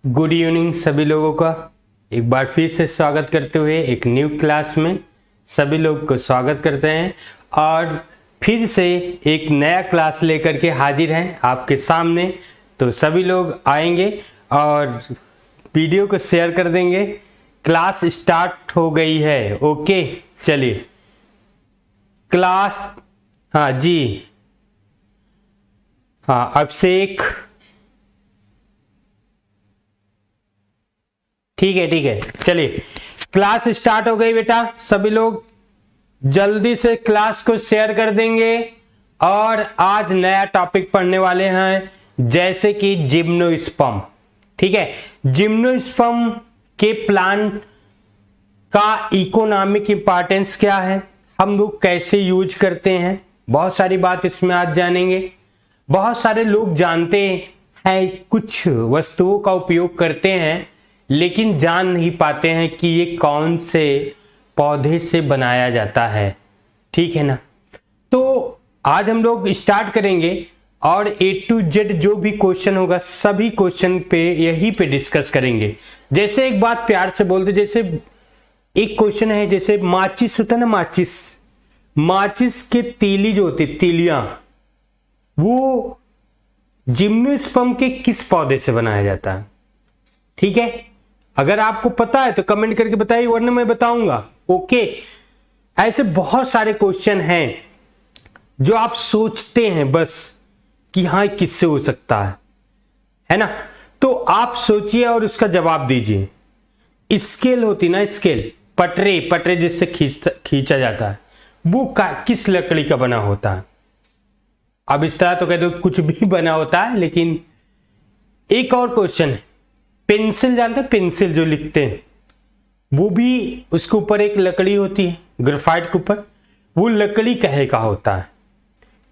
Good evening सभी लोगों का एक बार फिर से स्वागत करते हुए एक न्यू क्लास में सभी लोग को स्वागत करते हैं और फिर से एक नया क्लास लेकर के हाजिर हैं आपके सामने। तो सभी लोग आएंगे और वीडियो को शेयर कर देंगे। क्लास स्टार्ट हो गई है। ओके चलिए क्लास। हाँ जी, हाँ अभिषेक, ठीक है चलिए क्लास स्टार्ट हो गई बेटा। सभी लोग जल्दी से क्लास को शेयर कर देंगे और आज नया टॉपिक पढ़ने वाले हैं जैसे कि जिम्नोस्पर्म। ठीक है, जिम्नोस्पर्म के प्लांट का इकोनॉमिक इंपॉर्टेंस क्या है, हम लोग कैसे यूज करते हैं, बहुत सारी बात इसमें आज जानेंगे। बहुत सारे लोग जानते हैं, कुछ वस्तुओं का उपयोग करते हैं लेकिन जान नहीं पाते हैं कि ये कौन से पौधे से बनाया जाता है। ठीक है ना, तो आज हम लोग स्टार्ट करेंगे और A to Z जो भी क्वेश्चन होगा सभी क्वेश्चन पे यहीं पे डिस्कस करेंगे। जैसे एक बात प्यार से बोलते, जैसे एक क्वेश्चन है, जैसे माचिस होता है ना, माचिस के तीली जो होती तीलियां, वो जिम्नोस्पर्म के किस पौधे से बनाया जाता है। ठीक है, अगर आपको पता है तो कमेंट करके बताइए वरना मैं बताऊंगा। ओके, ऐसे बहुत सारे क्वेश्चन हैं जो आप सोचते हैं बस कि हाँ किससे हो सकता है ना, तो आप सोचिए और उसका जवाब दीजिए। स्केल होती ना, स्केल पटरे जिससे खींचा जाता है, वो किस लकड़ी का बना होता है। अब इस तरह तो कह दो कुछ भी बना होता है, लेकिन एक और क्वेश्चन है, पेंसिल जानते हैं, पेंसिल जो लिखते हैं वो भी उसके ऊपर एक लकड़ी होती है, ग्रेफाइट के ऊपर, वो लकड़ी कहे का होता है।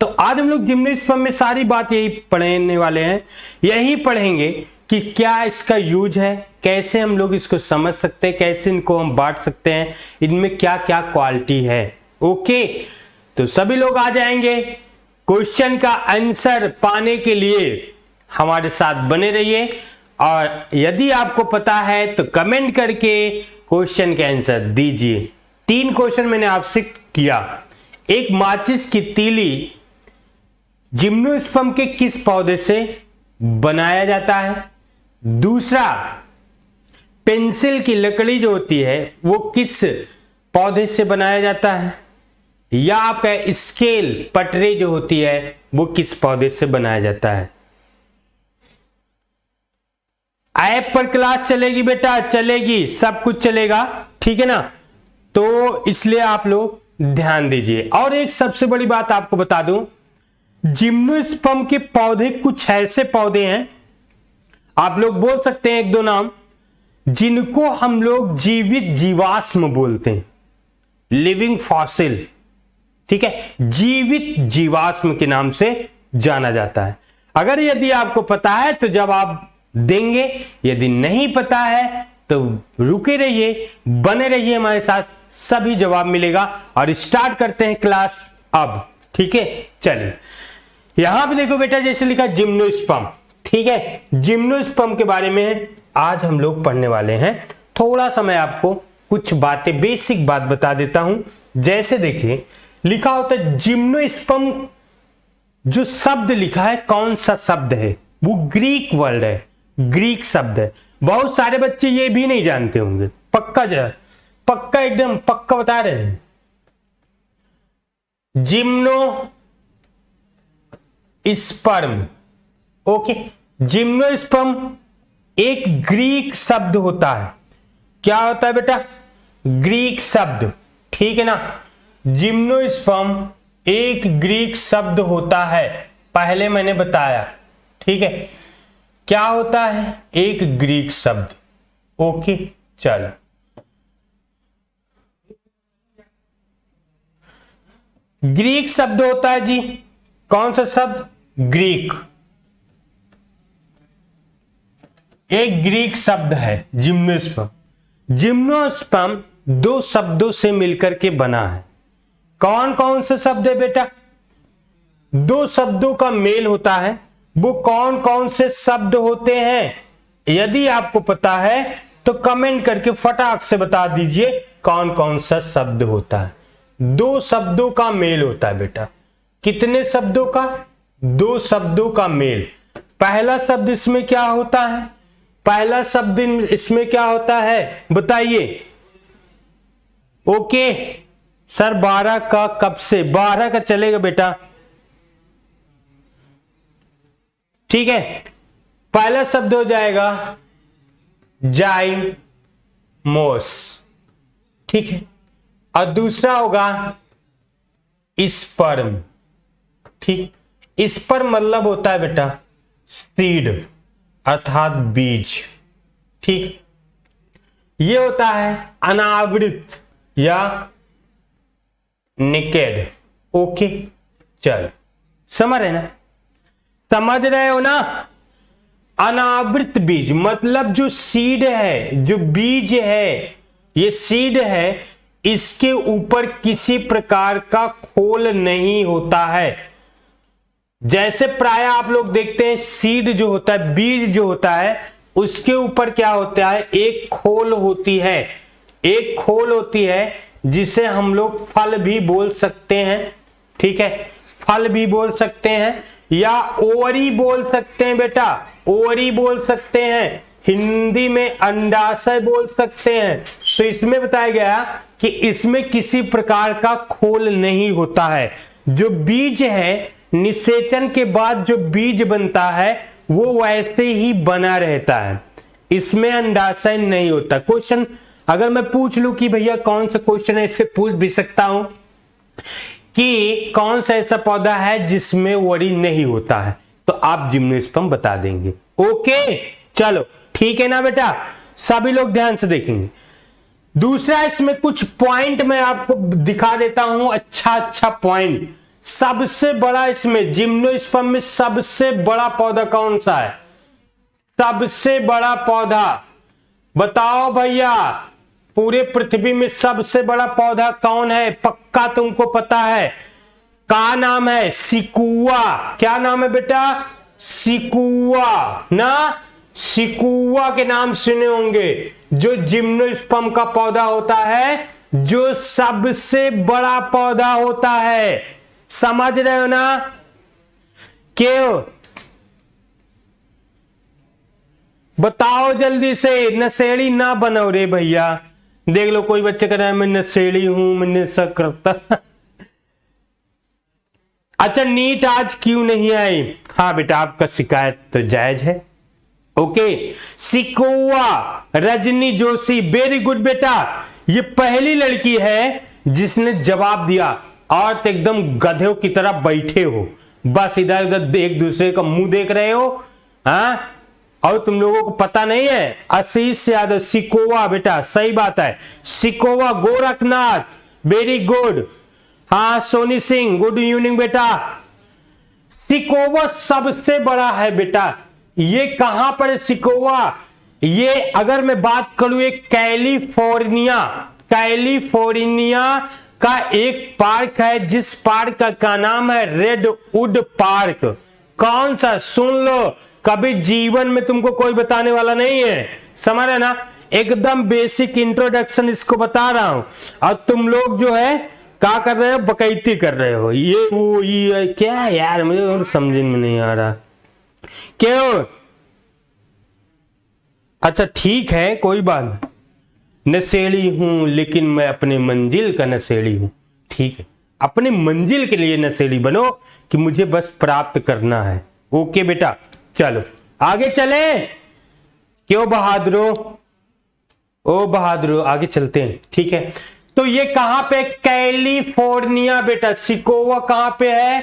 तो आज हम लोग जिम्नोस्पर्म में सारी बात यही पढ़ने वाले हैं, यही पढ़ेंगे कि क्या इसका यूज है, कैसे हम लोग इसको समझ सकते हैं, कैसे इनको हम बांट सकते हैं, इनमें क्या क्या क्वालिटी है। ओके, तो सभी लोग आ जाएंगे। क्वेश्चन का आंसर पाने के लिए हमारे साथ बने रहिए और यदि आपको पता है तो कमेंट करके क्वेश्चन के आंसर दीजिए। 3 क्वेश्चन मैंने आपसे किया। एक, माचिस की तीली जिम्नोस्पर्म के किस पौधे से बनाया जाता है। दूसरा, पेंसिल की लकड़ी जो होती है वो किस पौधे से बनाया जाता है। या आपका स्केल पटरे जो होती है वो किस पौधे से बनाया जाता है। ऐप पर क्लास चलेगी बेटा, चलेगी, सब कुछ चलेगा, ठीक है ना, तो इसलिए आप लोग ध्यान दीजिए। और एक सबसे बड़ी बात आपको बता दूं, जिम्नोस्पर्म के पौधे कुछ ऐसे पौधे हैं, आप लोग बोल सकते हैं 1-2 नाम, जिनको हम लोग जीवित जीवाश्म बोलते हैं, लिविंग फॉसिल। ठीक है, जीवित जीवाश्म के नाम से जाना जाता है। अगर यदि आपको पता है तो जवाब देंगे, यदि नहीं पता है तो रुके रहिए, बने रहिए हमारे साथ, सभी जवाब मिलेगा। और स्टार्ट करते हैं क्लास अब। ठीक है, चलिए यहां पे देखो बेटा, जैसे लिखा जिम्नोस्पर्म। ठीक है, जिम्नोस्पर्म के बारे में आज हम लोग पढ़ने वाले हैं। थोड़ा सा मैं आपको कुछ बातें, बेसिक बात बता देता हूं। जैसे देखिए लिखा होता है जिम्नोस्पर्म, जो शब्द लिखा है कौन सा शब्द है, वो ग्रीक वर्ड है, ग्रीक शब्द है। बहुत सारे बच्चे ये भी नहीं जानते होंगे, पक्का एकदम पक्का बता रहे हैं। जिम्नोस्पर्म, ओके, जिम्नोस्पर्म एक ग्रीक शब्द होता है। क्या होता है बेटा, ग्रीक शब्द। ठीक है ना, जिम्नोस्पर्म एक ग्रीक शब्द होता है, पहले मैंने बताया। ठीक है, क्या होता है, एक ग्रीक शब्द। ओके, चलो ग्रीक शब्द होता है जी, कौन सा शब्द, ग्रीक, एक ग्रीक शब्द है जिम्नोस्पर्म। जिम्नोस्पर्म 2 शब्दों से मिलकर के बना है। कौन कौन से शब्द है बेटा, 2 शब्दों का मेल होता है। वो कौन कौन से शब्द होते हैं, यदि आपको पता है तो कमेंट करके फटाक से बता दीजिए कौन कौन सा शब्द होता है। 2 शब्दों का मेल होता है बेटा। कितने शब्दों का? 2 शब्दों का मेल। पहला शब्द इसमें क्या होता है? पहला शब्द इसमें क्या होता है बताइए। ओके सर 12 का कब से? 12 का चलेगा बेटा, ठीक है। पहला शब्द हो जाएगा जाइमोस, ठीक है। और दूसरा होगा स्पर्म, ठीक। स्पर्म मतलब होता है बेटा सीड अर्थात बीज, ठीक। ये होता है अनावृत या नेकेड। ओके चल समझ रहे ना? समझ रहे हो ना? अनावृत बीज मतलब जो सीड है, जो बीज है, ये सीड है, इसके ऊपर किसी प्रकार का खोल नहीं होता है। जैसे प्राय आप लोग देखते हैं सीड जो होता है, बीज जो होता है, उसके ऊपर क्या होता है? एक खोल होती है, एक खोल होती है जिसे हम लोग फल भी बोल सकते हैं, ठीक है। फल भी बोल सकते हैं या ओवरी बोल सकते हैं बेटा, ओवरी बोल सकते हैं, हिंदी में अंडाशय बोल सकते हैं। तो इसमें बताया गया कि इसमें किसी प्रकार का खोल नहीं होता है। जो बीज है, निषेचन के बाद जो बीज बनता है वो वैसे ही बना रहता है, इसमें अंडाशय नहीं होता। क्वेश्चन अगर मैं पूछ लूं कि भैया कौन सा क्वेश्चन है, इससे पूछ भी सकता हूं कि कौन सा ऐसा पौधा है जिसमें वरी नहीं होता है, तो आप जिम्नोस्पर्म बता देंगे। ओके चलो ठीक है ना बेटा, सभी लोग ध्यान से देखेंगे। दूसरा इसमें कुछ पॉइंट मैं आपको दिखा देता हूं, अच्छा पॉइंट। सबसे बड़ा इसमें जिम्नोस्पर्म में सबसे बड़ा पौधा कौन सा है? सबसे बड़ा पौधा बताओ भैया, पूरे पृथ्वी में सबसे बड़ा पौधा कौन है? पक्का तुमको पता है, का नाम है? सिकुआ। क्या नाम है बेटा? सिकुआ ना, सिकुआ के नाम सुने होंगे। जो जिम्नोस्पर्म का पौधा होता है, जो सबसे बड़ा पौधा होता है। समझ रहे हो ना? क्यों बताओ जल्दी से, नशेड़ी ना बनो रे भैया। देख लो कोई बच्चे कह रहा है मैं नशेड़ी हूं, मैं नशा करता। अच्छा नीट आज क्यों नहीं आई? हाँ बेटा आपका शिकायत तो जायज है। Okay Sikoa Rajni Joshi, very good बेटा। ये पहली लड़की है जिसने जवाब दिया, और तो एकदम गधों की तरह बैठे हो, बस इधर उधर एक दूसरे का मुंह देख रहे हो। हाँ और तुम लोगों को पता नहीं है? आशीष यादव सिकोवा बेटा, सही बात है सिकोवा। Gorakhnath very good. हाँ सोनी सिंह गुड इवनिंग बेटा। सिकोवा सबसे बड़ा है बेटा। ये कहां पर है सिकोवा? ये अगर मैं बात करूं, एक कैलिफोर्निया का एक पार्क है, जिस पार्क का नाम है रेडवुड पार्क। कौन सा? सुन लो, कभी जीवन में तुमको कोई बताने वाला नहीं है, समझ रहे ना? एकदम बेसिक इंट्रोडक्शन इसको बता रहा हूं, और तुम लोग जो है क्या कर रहे हो? बकैती कर रहे हो। ये वो ये क्या यार, मुझे और समझ में नहीं आ रहा क्यों। अच्छा ठीक है कोई बात नहीं, नशेड़ी हूं लेकिन मैं अपने मंजिल का नशेड़ी हूं, ठीक है। अपने मंजिल के लिए नशेड़ी बनो कि मुझे बस प्राप्त करना है। ओके बेटा चलो आगे चले। क्यों बहादुरो? ओ बहादुरो आगे चलते हैं, ठीक है। तो ये कहां पे? कैलिफोर्निया बेटा। सिकोवा कहां पे है?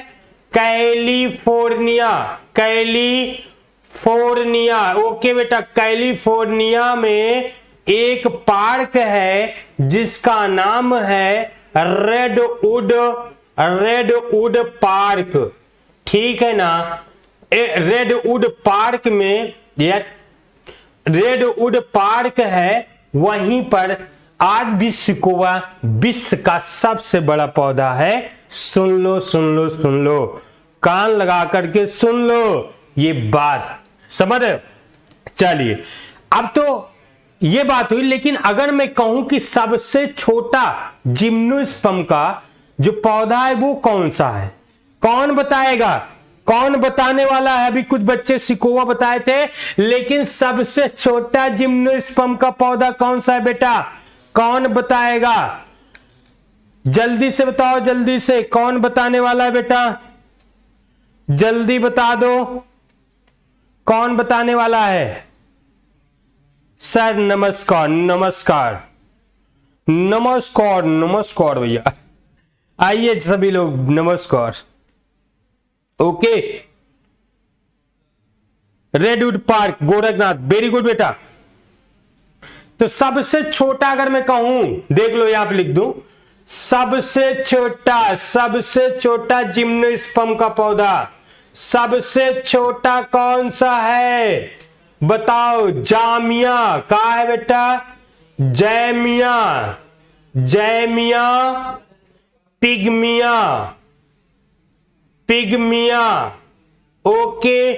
California, California. ओके बेटा, कैलिफोर्निया में एक पार्क है जिसका नाम है रेडवुड पार्क, ठीक है ना? रेडवुड पार्क में रेडवुड पार्क है, वहीं पर आज भी सिकोवा विश्व का सबसे बड़ा पौधा है। सुन लो सुन लो सुन लो, कान लगा करके सुन लो ये बात, समझ रहे हो? चलिए, अब तो ये बात हुई, लेकिन अगर मैं कहूं कि सबसे छोटा जिम्नोस्पर्म का जो पौधा है वो कौन सा है, कौन बताएगा? कौन बताने वाला है? अभी कुछ बच्चे सिकोआ बताए थे, लेकिन सबसे छोटा जिम्नोस्पर्म का पौधा कौन सा है बेटा? कौन बताएगा? जल्दी से बताओ, जल्दी से, कौन बताने वाला है बेटा? जल्दी बता दो, कौन बताने वाला है? सर नमस्कार, नमस्कार, नमस्कार, नमस्कार भैया, आइए सभी लोग, नमस्कार। Okay, redwood park, Gorakhnath, very good बेटा। तो सबसे छोटा अगर मैं कहूं, देख लो यहां पे लिख दूं, सबसे छोटा जिम्नोस्पर्म का पौधा सबसे छोटा कौन सा है? बताओ। जामिया, कहा है बेटा? जैमिया, जैमिया पिग्मिया, पिग्मिया, ओके,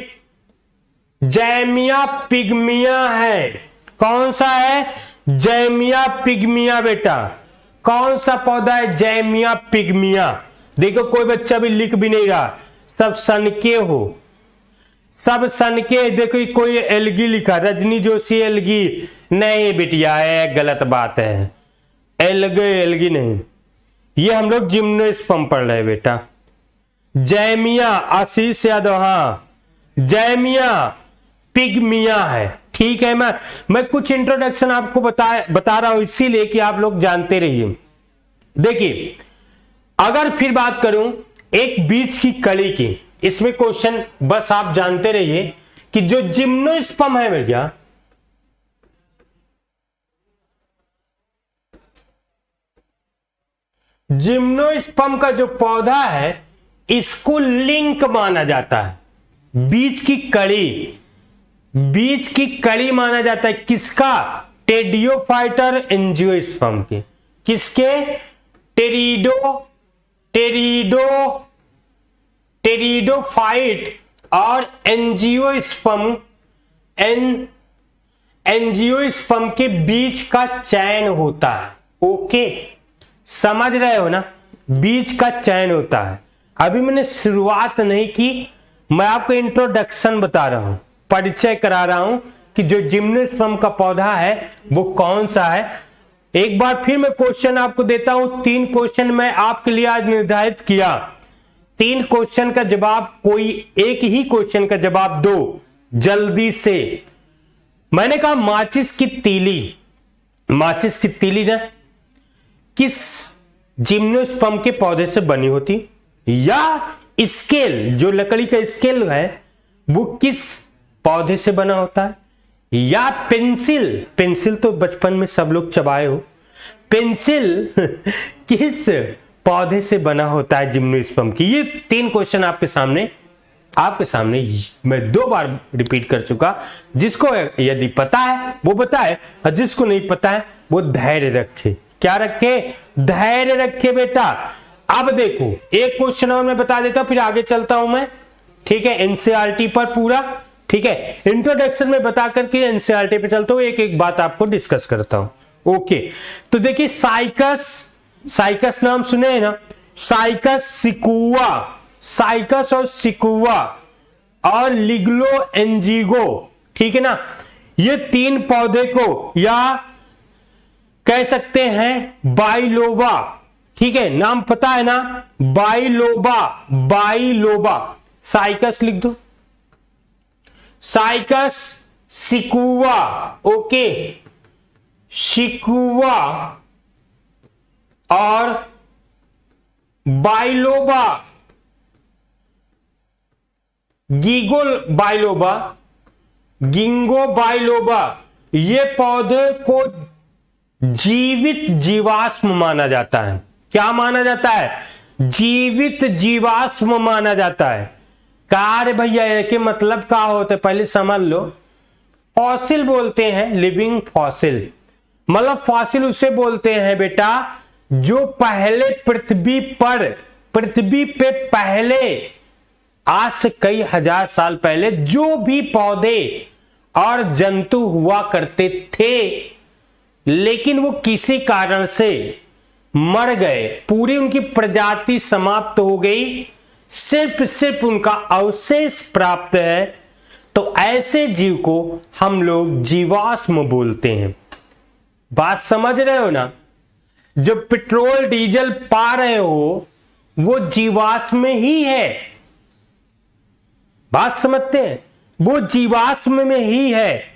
जैमिया पिग्मिया है। कौन सा है? जैमिया पिग्मिया बेटा। कौन सा पौधा है? जैमिया पिग्मिया। देखो कोई बच्चा भी लिख भी नहीं रहा, सब सनके हो, सब सनके। देखो कोई एलगी लिखा, रजनी जोशी एलगी, नहीं बिटिया है, गलत बात है, एलगी नहीं, ये हम लोग जिम्नोस्पर्म पढ़ रहे हैं बेटा। जैमिया, आशीष यादव, हाँ, जैमिया पिग्मिया है, ठीक है। मैं कुछ इंट्रोडक्शन आपको बता रहा हूं इसीलिए कि आप लोग जानते रहिए। देखिए, अगर फिर बात करूं एक बीज की कली की, इसमें क्वेश्चन बस आप जानते रहिए कि जो जिम्नोस्पर्म है भैया, जिम्नोस्पर्म का जो पौधा है इसको लिंक माना जाता है, बीज की कड़ी, बीज की कड़ी माना जाता है। किसका? टेरिडोफाइटर एंजियोस्पर्म के। किसके? टेरिडोफाइट और एंजियोस्पर्म, एंजियोस्पर्म के बीज का चयन होता है। ओके, समझ रहे हो ना? बीज का चयन होता है। अभी मैंने शुरुआत नहीं की, मैं आपको इंट्रोडक्शन बता रहा हूं, परिचय करा रहा हूं कि जो जिम्नोस्पर्म का पौधा है वो कौन सा है। एक बार फिर मैं क्वेश्चन आपको देता हूं, 3 क्वेश्चन मैं आपके लिए आज निर्धारित किया। 3 क्वेश्चन का जवाब, कोई एक ही क्वेश्चन का जवाब दो जल्दी से। मैंने कहा माचिस की तीली, माचिस की तीली ना किस जिम्नोस्पर्म के पौधे से बनी होती, या स्केल, जो लकड़ी का स्केल है वो किस पौधे से बना होता है, या पेंसिल, पेंसिल तो बचपन में सब लोग चबाए हो, पेंसिल किस पौधे से बना होता है जिम्नोस्पर्म की। ये 3 क्वेश्चन आपके सामने मैं 2 बार रिपीट कर चुका। जिसको यदि पता है वो बताए, और जिसको नहीं पता है वो धैर्य रखे। क्या रखे? धैर्य रखे बेटा। अब देखो एक क्वेश्चन और मैं बता देता हूं, फिर आगे चलता हूं मैं, ठीक है, एनसीईआरटी पर पूरा, ठीक है। इंट्रोडक्शन में बता करके एनसीईआरटी पे चलता हूं, एक एक बात आपको डिस्कस करता हूं। ओके, तो देखिए साइकस, साइकस नाम सुने हैं ना, साइकस सिकुआ, साइकस और सिकुआ और लिग्लो एंजिगो, ठीक है ना, ये 3 पौधे को या कह सकते हैं बाइलोबा, ठीक है, नाम पता है ना, बाइलोबा, बाइलोबा, साइकस लिख दो, साइकस सिकुआ, ओके, सिकुआ और बाइलोबा, गीगो बाइलोबा, गिंगो बाइलोबा, ये पौधे को जीवित जीवाश्म माना जाता है। क्या माना जाता है? जीवित जीवाश्म माना जाता है। कार्य भैया के मतलब क्या होते पहले समझ लो। फॉसिल बोलते हैं, लिविंग फॉसिल, मतलब फॉसिल उसे बोलते हैं बेटा जो पहले पृथ्वी पे पहले, आज से कई हजार साल पहले जो भी पौधे और जंतु हुआ करते थे, लेकिन वो किसी कारण से मर गए, पूरी उनकी प्रजाति समाप्त हो गई, सिर्फ उनका अवशेष प्राप्त है, तो ऐसे जीव को हम लोग जीवाश्म बोलते हैं। बात समझ रहे हो ना? जो पेट्रोल डीजल पा रहे हो वो जीवाश्म ही है। बात समझते हैं? वो जीवाश्म में ही है।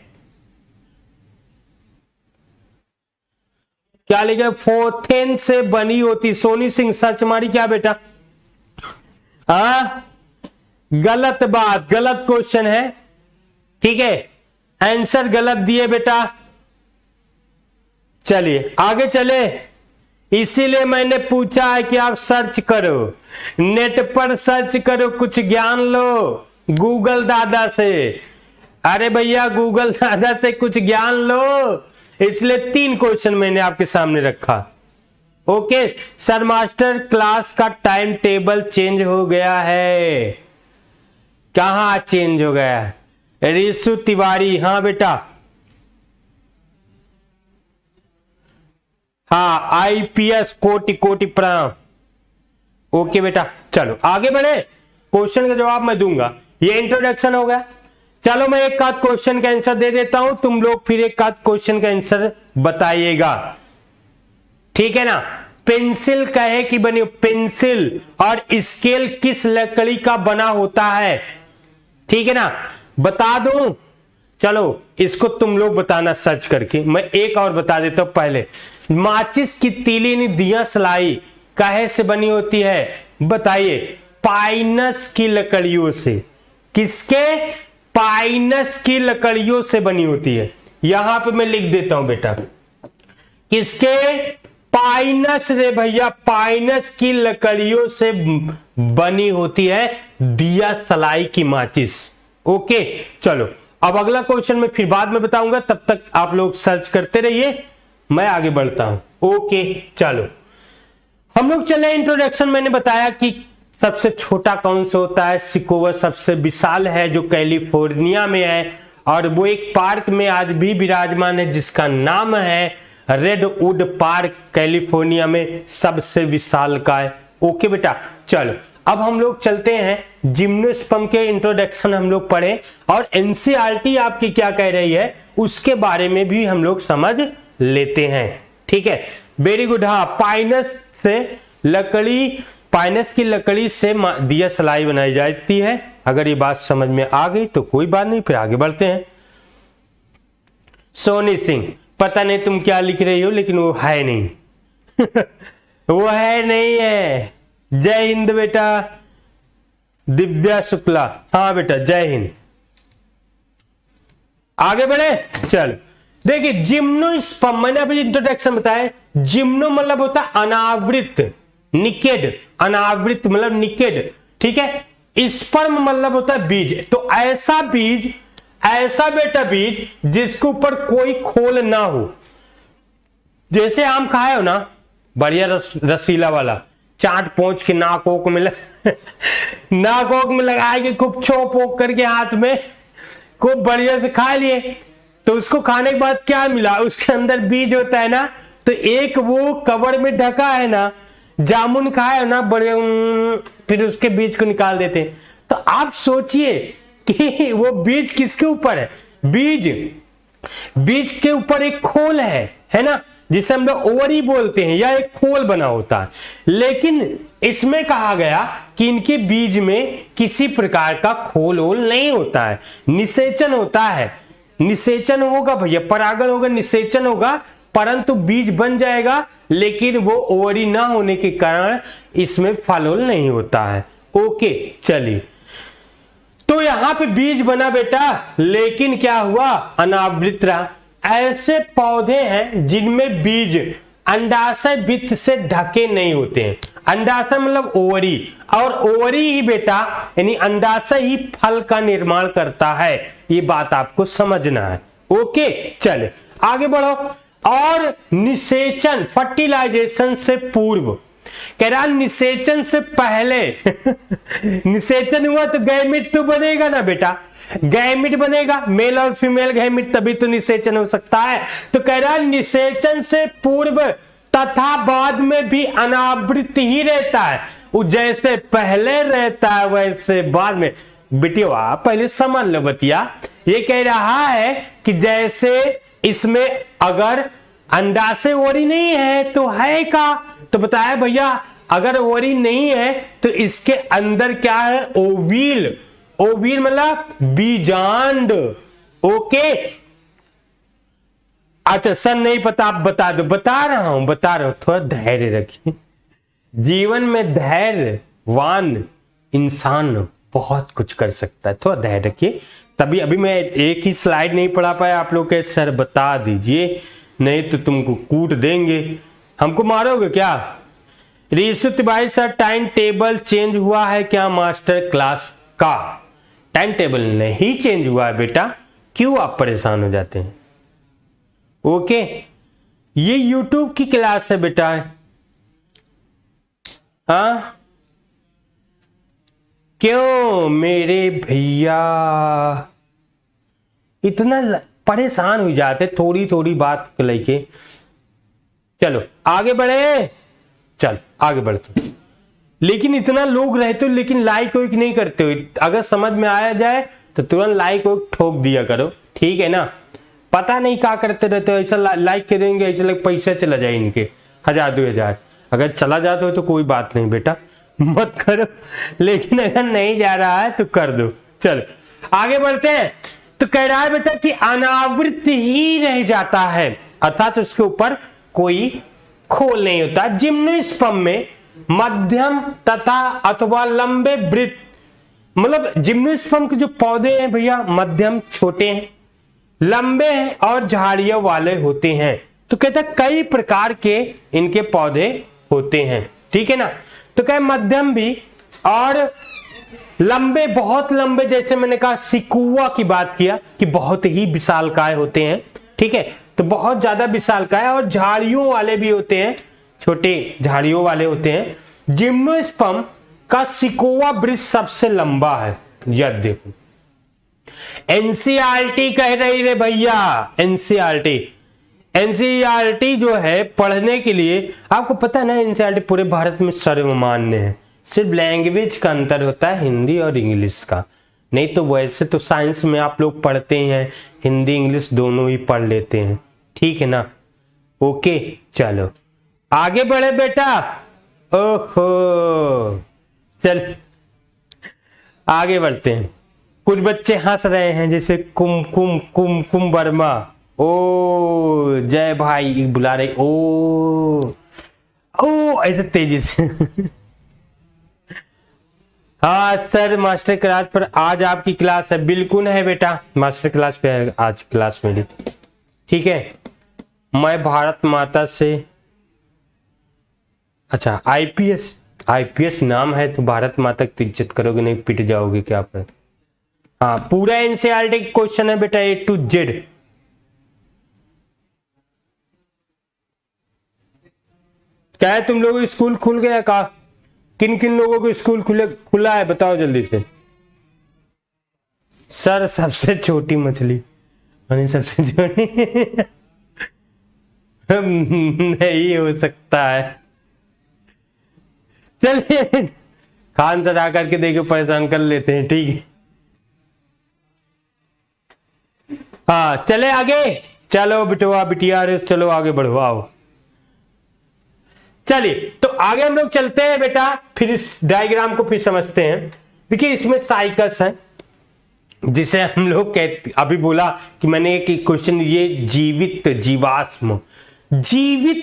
क्या लिखा? फोथेन से बनी होती। सोनी सिंह सर्च मारी क्या बेटा? गलत बात, गलत क्वेश्चन है। ठीक है, आंसर गलत दिए बेटा। चलिए आगे चले, इसीलिए मैंने पूछा है कि आप सर्च करो, नेट पर सर्च करो, कुछ ज्ञान लो गूगल दादा से। अरे भैया गूगल दादा से कुछ ज्ञान लो, इसलिए 3 क्वेश्चन मैंने आपके सामने रखा। ओके सर मास्टर, क्लास का टाइम टेबल चेंज हो गया है। कहां चेंज हो गया है? रिशु तिवारी, हाँ बेटा, हाँ आईपीएस कोटि प्रणाम। ओके बेटा, चलो आगे बढ़े, क्वेश्चन का जवाब मैं दूंगा। ये इंट्रोडक्शन हो गया। चलो मैं एक आध क्वेश्चन का आंसर दे देता हूं, तुम लोग फिर एक आध क्वेश्चन का आंसर बताइएगा, ठीक है ना? पेंसिल कहे कि बनी, पेंसिल और स्केल किस लकड़ी का बना होता है? ठीक है ना, बता दूं? चलो इसको तुम लोग बताना सर्च करके। मैं एक और बता देता हूं पहले। माचिस की तीली यानी दिया सलाई काहे से बनी होती है? बताइए। पाइनस की लकड़ियों से। किसके? पाइनस की लकड़ियों से बनी होती है। यहां पे मैं लिख देता हूं बेटा, किसके? पाइनस रे भैया, पाइनस की लकड़ियों से बनी होती है दिया सलाई की माचिस। ओके चलो, अब अगला क्वेश्चन मैं फिर बाद में बताऊंगा, तब तक आप लोग सर्च करते रहिए, मैं आगे बढ़ता हूं। ओके चलो, हम लोग चले इंट्रोडक्शन। मैंने बताया कि सबसे छोटा कौन सा होता है? सिकोवर सबसे विशाल है, जो कैलिफोर्निया में है, और वो एक पार्क में आज भी विराजमान है जिसका नाम है रेडवुड पार्क, कैलिफोर्निया में सबसे विशाल का है। ओके बेटा, चलो अब हम लोग चलते हैं जिम्नोस्पर्म के इंट्रोडक्शन हम लोग पढ़े, और एनसीईआरटी आपकी क्या कह रही है उसके बारे में भी हम लोग समझ लेते हैं। ठीक है, वेरी गुड। हाँ, पाइनस से लकड़ी, पाइनस की लकड़ी से दिया सलाई बनाई जाती है। अगर ये बात समझ में आ गई तो कोई बात नहीं, फिर आगे बढ़ते हैं। सोनी सिंह, पता नहीं तुम क्या लिख रही हो, लेकिन वो है नहीं वो है नहीं है। जय हिंद बेटा। दिव्या शुक्ला, हाँ बेटा जय हिंद। आगे बढ़े, चल देखिए जिम्नोस्पर्म, मैंने अभी इंट्रोडक्शन बताया। जिम्नो मतलब होता है अनावृत, निकेड, अनावृत मतलब निकेड, ठीक है। स्पर्म मतलब होता है बीज। तो ऐसा बीज, ऐसा बेटा बीज जिसके ऊपर कोई खोल ना हो। जैसे आम खाए हो ना, बढ़िया रसीला वाला, चाट पोंछ के नाक ओक में नाक ओक में लगाएंगे, खूब छोप ओक करके हाथ में खूब बढ़िया से खा लिए। तो उसको खाने के बाद क्या मिला? उसके अंदर बीज होता है ना, तो एक वो कवर में ढका है ना, जामुन खाए ना बड़े, फिर उसके बीज को निकाल देते हैं। तो आप सोचिए कि वो बीज किसके ऊपर है? बीज के ऊपर एक खोल है ना, जिसे हम लोग ओवरी बोलते हैं, या एक खोल बना होता है। लेकिन इसमें कहा गया कि इनके बीज में किसी प्रकार का खोल ओल नहीं होता है, निषेचन होता है। निषेचन होगा भैया, परागण होगा, निषेचन होगा, परंतु बीज बन जाएगा, लेकिन वो ओवरी ना होने के कारण इसमें फल ओल नहीं होता है। ओके चलिए, तो यहां पे बीज बना बेटा, लेकिन क्या हुआ? अनावृत रहा। ऐसे पौधे हैं जिनमें बीज अंडाशय भित्ति से ढके नहीं होते हैं। अंडाशय मतलब ओवरी, और ओवरी ही बेटा यानी अंडाशय ही फल का निर्माण करता है। ये बात आपको समझना है। ओके चले आगे बढ़ो। और निषेचन, फर्टिलाइजेशन से पूर्व कह रहा निषेचन से पहले निषेचन हुआ तो गैमिट तो बनेगा ना बेटा, गैमिट बनेगा, मेल और फीमेल गैमिट, तभी तो निषेचन हो सकता है। तो कह रहा निषेचन से पूर्व तथा बाद में भी अनावृत ही रहता है, वो जैसे पहले रहता है वैसे बाद में। बेटिया पहले समझ लो बतिया, ये कह रहा है कि जैसे इसमें अगर अंडा से ओरी नहीं है तो है का, तो बताया भैया अगर ओरी नहीं है तो इसके अंदर क्या है, ओवील, ओवील मतलब बीजांड। ओके अच्छा सर नहीं पता, आप बता दो। बता रहा हूं थोड़ा धैर्य रखिए। जीवन में धैर्यवान इंसान बहुत कुछ कर सकता है, थोड़ा धैर्य रखिए। तभी अभी मैं एक ही स्लाइड नहीं पढ़ा पाया, आप लोग के सर बता दीजिए, नहीं तो तुमको कूट देंगे, हमको मारोगे क्या। Rishi Tiwari sir time table change हुआ है क्या मास्टर क्लास का? टाइम टेबल नहीं चेंज हुआ है बेटा, क्यों आप परेशान हो जाते हैं। ओके ये YouTube की क्लास है बेटा। हाँ क्यों मेरे भैया इतना परेशान हो जाते थोड़ी थोड़ी बात को लेके। चलो आगे बढ़े, चल आगे बढ़ते। लेकिन इतना लोग रहते हो लेकिन लाइक वाइक नहीं करते हो, अगर समझ में आया जाए तो तुरंत लाइक वाइक ठोक दिया करो, ठीक है ना। पता नहीं क्या करते रहते हो, ऐसा लाइक करेंगे ऐसा लग पैसा चला जाए इनके 1000-2000, अगर चला जाता हो तो कोई बात नहीं बेटा मत करो, लेकिन अगर नहीं जा रहा है तो कर दो। चलो आगे बढ़ते हैं। तो कह रहा है बेटा कि अनावृत ही रह जाता है, अर्थात उसके ऊपर कोई खोल नहीं होता। जिम्नोस्पर्म में मध्यम तथा अथवा लंबे वृत्त, मतलब जिम्नोस्पर्म के जो पौधे हैं भैया मध्यम छोटे हैं, लंबे हैं और झाड़ियों वाले होते हैं। तो कहता है कई प्रकार के इनके पौधे होते हैं, ठीक है ना। तो कहे मध्यम भी और लंबे, बहुत लंबे, जैसे मैंने कहा सिकुआ की बात किया कि बहुत ही विशालकाय होते हैं, ठीक है, तो बहुत ज्यादा विशालकाय, और झाड़ियों वाले भी होते हैं, छोटे झाड़ियों वाले होते हैं। जिम्नोस्पर्म का सिकुआ वृक्ष सबसे लंबा है, यह देखो। एनसीईआरटी कह रही रे भैया, एनसीईआरटी जो है पढ़ने के लिए, आपको पता है ना एनसीईआरटी पूरे भारत में सर्वमान्य है, सिर्फ लैंग्वेज का अंतर होता है हिंदी और इंग्लिश का, नहीं तो वैसे तो साइंस में आप लोग पढ़ते हैं हिंदी इंग्लिश दोनों ही पढ़ लेते हैं, ठीक है ना। ओके चलो आगे बढ़े बेटा। ओहो चल आगे बढ़ते हैं। कुछ बच्चे हंस रहे हैं जैसे कुम कुम कुम कुम वर्मा, ओ जय भाई बुला रहे, ओ ऐसे तेजी से हाँ सर मास्टर क्लास पर आज आपकी क्लास है, बिल्कुल है बेटा मास्टर क्लास पे है आज क्लास मेरी, ठीक है। मैं भारत माता से, अच्छा आईपीएस नाम है तो भारत माता की इज्जत करोगे नहीं पिट जाओगे क्या पर। हाँ पूरा एनसीईआरटी क्वेश्चन है बेटा A to Z। क्या है तुम लोगों स्कूल खुल गया का? किन किन लोगों को स्कूल खुला है बताओ जल्दी से। सर सबसे छोटी मछली, सबसे छोटी नहीं हो सकता है। चलिए खान सर आकर के देखो परेशान कर लेते हैं, ठीक है। हाँ चले आगे, चलो बिटवा बिटिया चलो आगे बढ़ो आओ। चलिए तो आगे हम लोग चलते हैं बेटा, फिर इस डायग्राम को फिर समझते हैं। देखिए इसमें साइकस है जिसे हम लोग कहते, अभी बोला कि मैंने एक क्वेश्चन, ये जीवित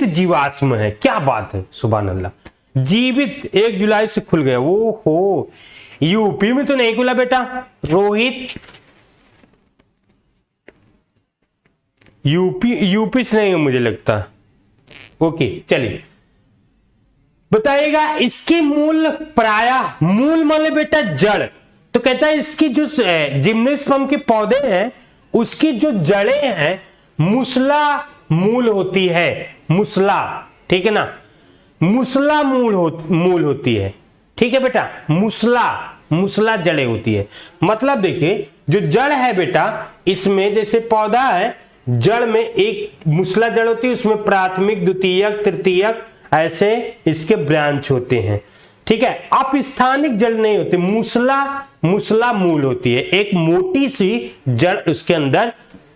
जीवाश्म है, क्या बात है सुभान अल्लाह। जीवित 1 जुलाई से खुल गया, वो हो यूपी में तो नहीं खुला बेटा रोहित, यूपी से नहीं है मुझे लगता। ओके चलिए बताइएगा इसके मूल, प्रायः मूल माने बेटा जड़, तो कहता है इसकी जो जिम्नोस्पर्म के पौधे हैं उसकी जो जड़ें हैं मुसला मूल होती है, मुसला, ठीक है ना। मूसला मूल होती है। ठीक है बेटा, मूसला जड़ें होती है। मतलब देखिए जो जड़ है बेटा, इसमें जैसे पौधा है, जड़ में एक मूसला जड़ होती है, उसमें प्राथमिक, द्वितीयक, तृतीयक ऐसे इसके ब्रांच होते हैं। ठीक है, अपस्थानिक जड़ नहीं होती, मूसला मूल होती है, एक मोटी सी जड़ उसके अंदर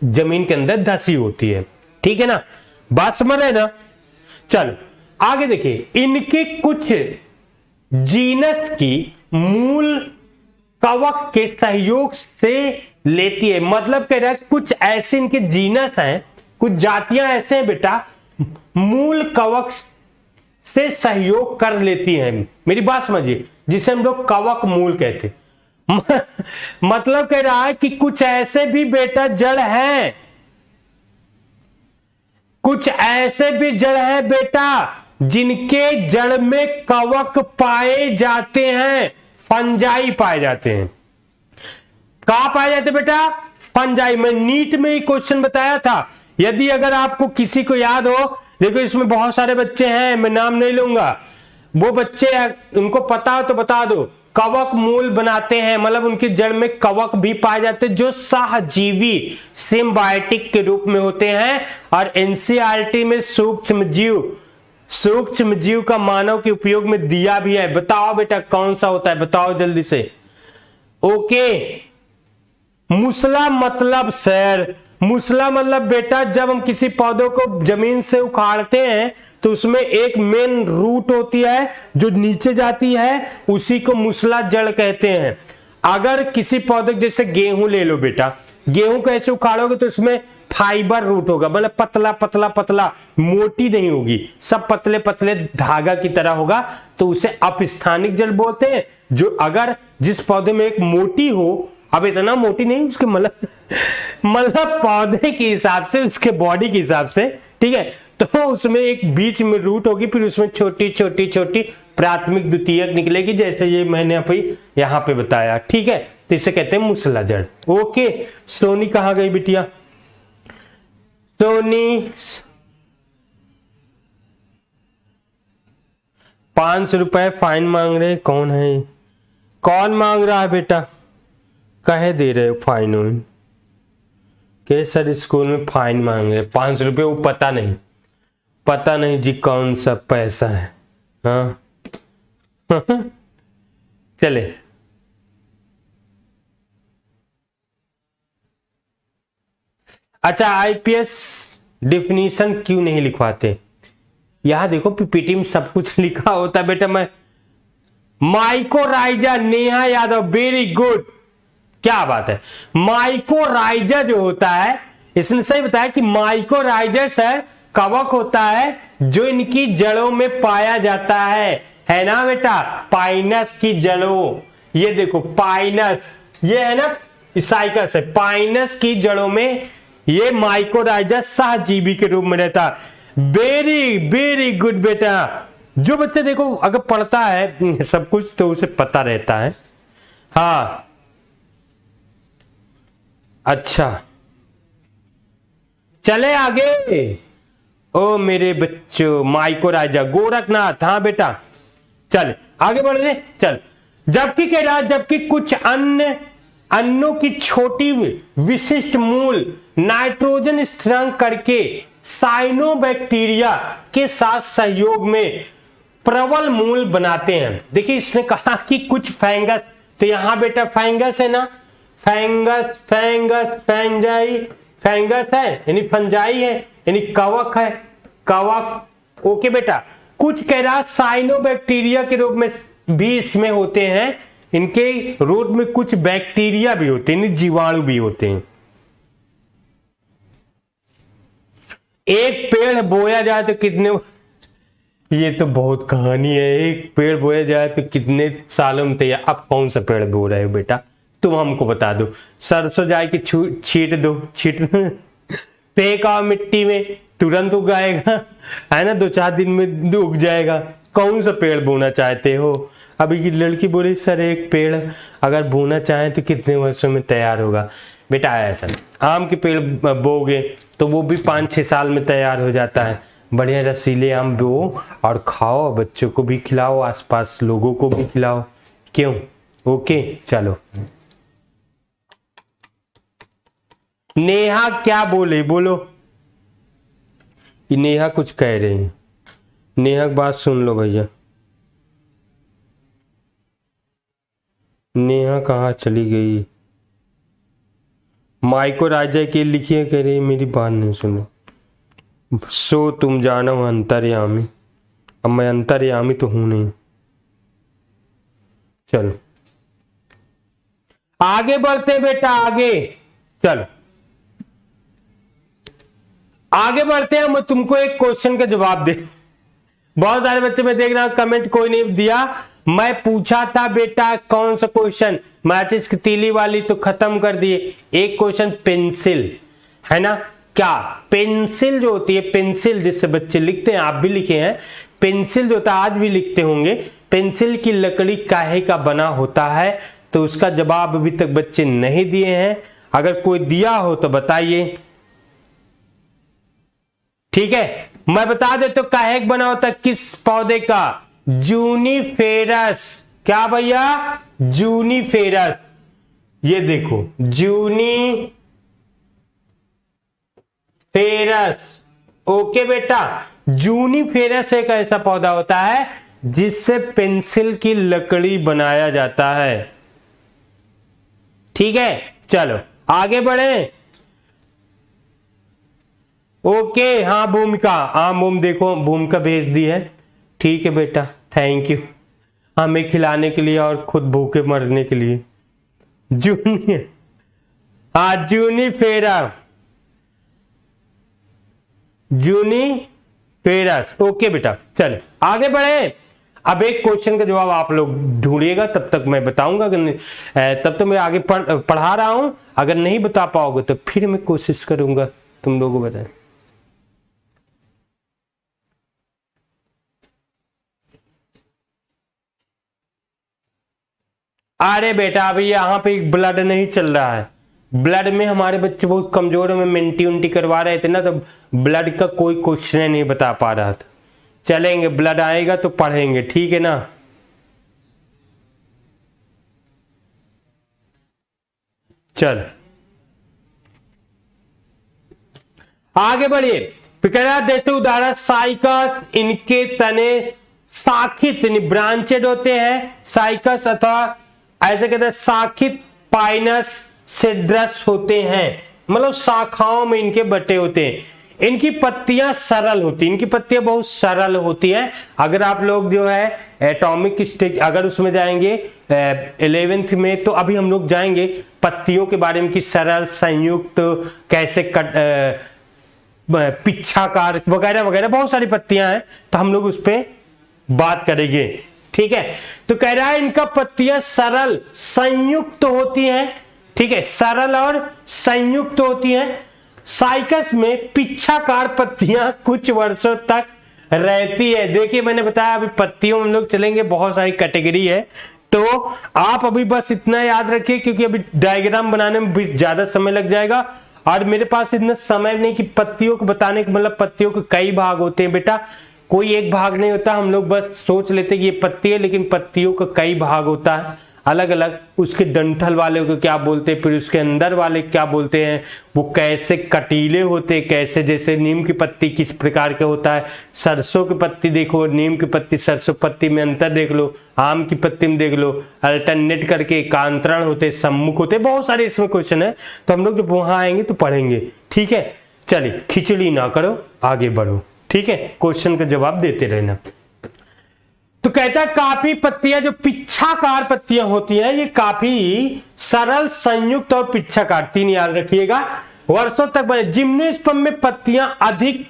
जमीन के अंदर धसी होती है। ठीक है ना, बात समझ रहे ना। चलो आगे देखिए, इनके कुछ जीनस की मूल कवक के सहयोग से लेती है। मतलब कह रहा है कुछ ऐसे इनके जीनस हैं, कुछ जातियां ऐसे हैं बेटा, मूल कवक से सहयोग कर लेती हैं। मेरी बात समझिए, जिसे हम लोग कवक मूल कहते। मतलब कह रहा है कि कुछ ऐसे भी बेटा जड़ हैं, कुछ ऐसे भी जड़ है बेटा जिनके जड़ में कवक पाए जाते हैं, फंजाई पाए जाते हैं। कहां पाए जाते बेटा? फंजाई। मैं नीट में ही क्वेश्चन बताया था, यदि अगर आपको किसी को याद हो, देखो इसमें बहुत सारे बच्चे हैं, मैं नाम नहीं लूंगा, वो बच्चे उनको पता हो तो बता दो, कवक मूल बनाते हैं, मतलब उनकी जड़ में कवक भी पाए जाते हैं जो सहजीवी सिम्बायोटिक के रूप में होते हैं। और एनसीईआरटी में सूक्ष्म जीव का मानव के उपयोग में दिया भी है। बताओ बेटा कौन सा होता है, बताओ जल्दी से। ओके, मूसला मतलब सर, मूसला मतलब बेटा जब हम किसी पौधों को जमीन से उखाड़ते हैं तो उसमें एक मेन रूट होती है जो नीचे जाती है, उसी को मूसला जड़ कहते हैं। अगर किसी पौधे, जैसे गेहूं ले लो बेटा, गेहूं को ऐसे उखाड़ोगे तो उसमें फाइबर रूट होगा, मतलब पतला पतला पतला, मोटी नहीं होगी, सब पतले पतले धागा की तरह होगा, तो उसे अपस्थानिक जड़ बोलते हैं। जो अगर जिस पौधे में एक मोटी हो, अब इतना मोटी नहीं, उसके मतलब पौधे के हिसाब से, उसके बॉडी के हिसाब से, ठीक है, तो उसमें एक बीच में रूट होगी, फिर उसमें छोटी छोटी छोटी प्राथमिक द्वितीयक निकलेगी, जैसे ये मैंने अभी यहाँ पे बताया। ठीक है, तो इसे कहते हैं मूसला जड़। ओके, सोनी कहाँ गई बिटिया? सोनी 500 रुपए फाइन मांग रहे, कौन है? कौन मांग रहा है बेटा? कहे दे रहे हो फाइन? के सर स्कूल में फाइन मांग रहे 500 रुपये, वो पता नहीं जी कौन सा पैसा है। हाँ चले, अच्छा आईपीएस डिफिनीशन क्यों नहीं लिखवाते? यहां देखो पीपीटी में सब कुछ लिखा होता है बेटा। मैं mycorrhiza, Neha Yadav, very good, क्या बात है। माइकोराइजा जो होता है, इसने सही बताया कि माइकोराइजा सर कवक होता है जो इनकी जड़ों में पाया जाता है ना बेटा? पाइनस की जड़ों, ये देखो पाइनस, ये है ना साइकस है, पाइनस की जड़ों में ये माइकोराइजा सहजीवी के रूप में रहता है। वेरी वेरी गुड बेटा। जो बच्चे देखो अगर पढ़ता है सब कुछ तो उसे पता रहता है। हाँ अच्छा, चले आगे। ओ मेरे बच्चों, माइकोराइजा, गोरखनाथ, हाँ बेटा, चल आगे बढ़ रहे, चल। जबकि कह रहा, जबकि कुछ अन्नों की छोटी विशिष्ट मूल नाइट्रोजन स्थिरांक करके साइनोबैक्टीरिया के साथ सहयोग में प्रबल मूल बनाते हैं। देखिए इसने कहा कि कुछ फंगस, तो यहां बेटा फंगस है ना, फंगस फंगस फंजाई, फंगस है यानी फंजाई है यानी कवक है, कवक। ओके बेटा, कुछ कह रहा साइनोबैक्टीरिया के रूप में भी इसमें होते हैं, इनके रूट में कुछ बैक्टीरिया भी होते हैं, जीवाणु भी होते हैं। एक पेड़ बोया जाए तो कितने, ये तो बहुत कहानी है, एक पेड़ बोया जाए तो कितने सालों में तैयार। अब कौन सा पेड़ बो रहे हो बेटा, तुम हमको बता दो। सरसों जाए कि छीट दो, फेंका मिट्टी में, तुरंत उगाएगा, है ना, 2-4 दिन में उग जाएगा। कौन सा पेड़ बोना चाहते हो? अभी की लड़की बोली सर एक पेड़ अगर बोना चाहे तो कितने वर्षों में तैयार होगा? बेटा ऐसा, आम के पेड़ बोगे तो वो भी 5-6 साल में तैयार हो जाता है, बढ़िया रसीले आम बो और खाओ, बच्चों को भी खिलाओ, आसपास लोगों को भी खिलाओ। क्यों? ओके चलो। नेहा क्या बोले, बोलो। नेहा कुछ कह रही है, नेहा की बात सुन लो भैया। नेहा कहाँ चली गई? माइको राजा के लिखिए, कह रही मेरी बात नहीं सुनो। सो तुम जानो अंतर्यामी, अब मैं अंतर्यामी तो हूं नहीं। चलो आगे बढ़ते हैं बेटा, आगे चलो आगे बढ़ते हैं। मैं तुमको एक क्वेश्चन का जवाब दे, बहुत सारे बच्चे में देख रहा हूं कमेंट कोई नहीं दिया। मैं पूछा था बेटा कौन सा क्वेश्चन, मैचिस की तीली वाली तो खत्म कर दिए। एक क्वेश्चन पेंसिल है ना, क्या पेंसिल जो होती है, पेंसिल जिससे बच्चे लिखते हैं, आप भी लिखे हैं, पेंसिल जो होता है आज भी लिखते होंगे, पेंसिल की लकड़ी काहे का बना होता है? तो उसका जवाब अभी तक बच्चे नहीं दिए हैं, अगर कोई दिया हो तो बताइए। ठीक है, मैं बता दे तो काहे बना होता है, किस पौधे का? जूनिफेरस। क्या भैया? जूनिफेरस। ये देखो जूनिफेरस। ओके बेटा, जूनिफेरस एक ऐसा पौधा होता है जिससे पेंसिल की लकड़ी बनाया जाता है। ठीक है, चलो आगे बढ़े। ओके हाँ भूमिका, हाँ मोम देखो भूमिका भेज दी है। ठीक है बेटा, थैंक यू हमें खिलाने के लिए और खुद भूखे मरने के लिए। जूनियर, हाँ जूनिफेरा, जूनिफेरस। ओके बेटा चलो आगे बढ़े। अब एक क्वेश्चन का जवाब आप लोग ढूंढिएगा, तब तक मैं बताऊंगा, अगर तब तो मैं आगे पढ़ा रहा हूं, अगर नहीं बता पाओगे तो फिर मैं कोशिश करूंगा तुम लोगों को बताएं। अरे बेटा अभी यहाँ पे ब्लड नहीं चल रहा है, ब्लड में हमारे बच्चे बहुत कमजोर है, मैं मिनटी उंटी करवा रहे थे ना, तो ब्लड का कोई क्वेश्चन नहीं बता पा रहा था। चलेंगे, ब्लड आएगा तो पढ़ेंगे, ठीक है ना। चल आगे बढ़िए। जैसे उदाहरण साइकस, इनके तने शाखित ब्रांचेड होते हैं, साइकस अथवा ऐसे कहते हैं शाखित पाइनस सिड्रस होते हैं, मतलब शाखाओं में इनके बटे होते हैं। इनकी पत्तियां सरल होती हैं, इनकी पत्तियां बहुत सरल होती हैं। अगर आप लोग जो है एटॉमिक स्टेज अगर उसमें जाएंगे 11th में, तो अभी हम लोग जाएंगे पत्तियों के बारे में कि सरल, संयुक्त, कैसे पिच्छाकार वगैरह वगैरह बहुत सारी पत्तियां हैं, तो हम लोग उस पर बात करेंगे। ठीक है, तो कह रहा है इनका पत्तियां सरल संयुक्त होती हैं। ठीक है, सरल और संयुक्त होती हैं। साइकस में पिच्छाकार पत्तियां कुछ वर्षों तक रहती है। देखिए मैंने बताया अभी पत्तियों में हम लोग चलेंगे, बहुत सारी कैटेगरी है, तो आप अभी बस इतना याद रखिए, क्योंकि अभी डायग्राम बनाने में भी ज्यादा समय लग जाएगा और मेरे पास इतना समय नहीं कि पत्तियों को बताने का, मतलब पत्तियों के कई भाग होते हैं बेटा, कोई एक भाग नहीं होता। हम लोग बस सोच लेते हैं कि ये पत्ती है, लेकिन पत्तियों का कई भाग होता है अलग अलग। उसके डंठल वाले को क्या बोलते हैं, फिर उसके अंदर वाले क्या बोलते हैं, वो कैसे कटीले होते हैं, कैसे जैसे नीम की पत्ती किस प्रकार के होता है, सरसों की पत्ती देखो, नीम की पत्ती सरसों पत्ती में अंतर देख लो, आम की पत्ती में देख लो, अल्टरनेट करके एकांतरण होते, सम्मुख होते, बहुत सारे इसमें क्वेश्चन है, तो हम लोग जब वहां आएंगे तो पढ़ेंगे। ठीक है, चलिए खिचड़ी ना करो, आगे बढ़ो। ठीक है, क्वेश्चन का जवाब देते रहना। तो कहता है काफी पत्तियां जो पिच्छाकार पत्तियां होती हैं, ये काफी सरल, संयुक्त और पिच्छाकार, तीन याद रखिएगा, वर्षों तक बने। जिम्नोस्पर्म में पत्तियां अधिक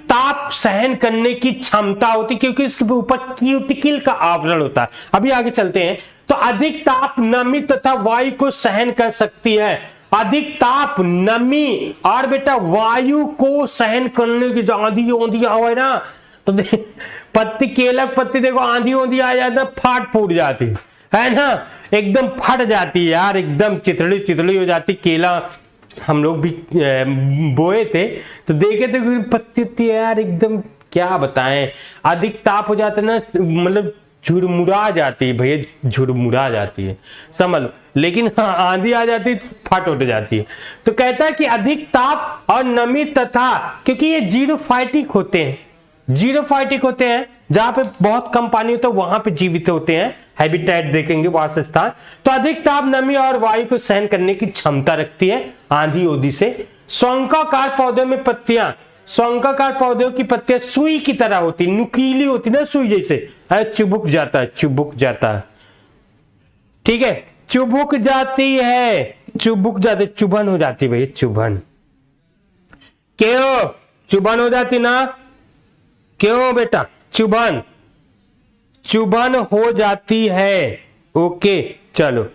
ताप सहन करने की क्षमता होती, क्योंकि इसके ऊपर क्यूटिकल का आवरण होता है। अभी आगे चलते हैं, तो अधिक ताप, नमी तथा वायु को सहन कर सकती है। अधिक ताप, नमी और बेटा वायु को सहन करने की, जो आंधी ओंधी आवे ना, तो पत्ती, केला पत्ती देखो आंधी ओंधी आ जाता, फाट फूट जाती है ना, एकदम फट जाती है यार, एकदम चितड़ी चितड़ी हो जाती केला हम लोग भी बोए थे तो देखे थे पत्ती यार एकदम क्या बताएं, अधिक ताप हो जाता है ना, मतलब झुरमुरा जाती है भैया, झुरमुरा जाती है समझ लो। लेकिन हाँ आंधी आ जाती है तो फट उठ जाती है। तो कहता है कि अधिक ताप और नमी तथा, क्योंकि ये जीरोफाइटिक होते हैं, जीरोफाइटिक होते हैं, जहां पे बहुत कम पानी होता है वहां पे जीवित होते हैं, हैबिटेट देखेंगे वासस्थान। तो अधिक ताप नमी और वायु को सहन करने की क्षमता रखती है आंधी ओधी से। शंखाकार पौधों में पत्तियां, शंखाकार पौधों की पत्तियां सुई की तरह होती, नुकीली होती ना सुई जैसे, चुभुक जाता है, चुभुक जाता है, ठीक है, चुभुक जाती है, चुभुक जाती, चुभन हो जाती है भैया, चुभन। क्यों चुभन हो जाती ना, क्यों बेटा चुभन, चुभन हो जाती है। ओके चलो,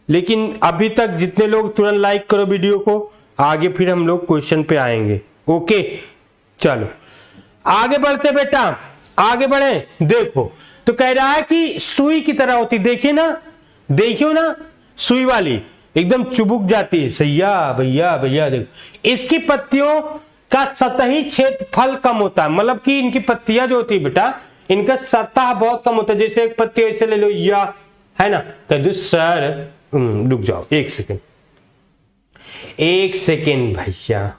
लेकिन अभी तक जितने लोग तुरंत लाइक करो वीडियो को, आगे फिर हम लोग क्वेश्चन पे आएंगे। ओके चलो आगे बढ़ते बेटा, आगे बढ़े। देखो तो कह रहा है कि सुई की तरह होती, देखिए ना, देखियो ना सुई वाली एकदम चुभुक जाती है। सैया भैया भैया देखो, इसकी पत्तियों का सतही क्षेत्रफल कम होता है, मतलब कि इनकी पत्तियां जो होती है बेटा, इनका सतह बहुत कम होता है। जैसे एक पत्ती ऐसे ले लो, या है ना, कह दो सर, रुक जाओ एक सेकेंड, एक सेकेंड भैया,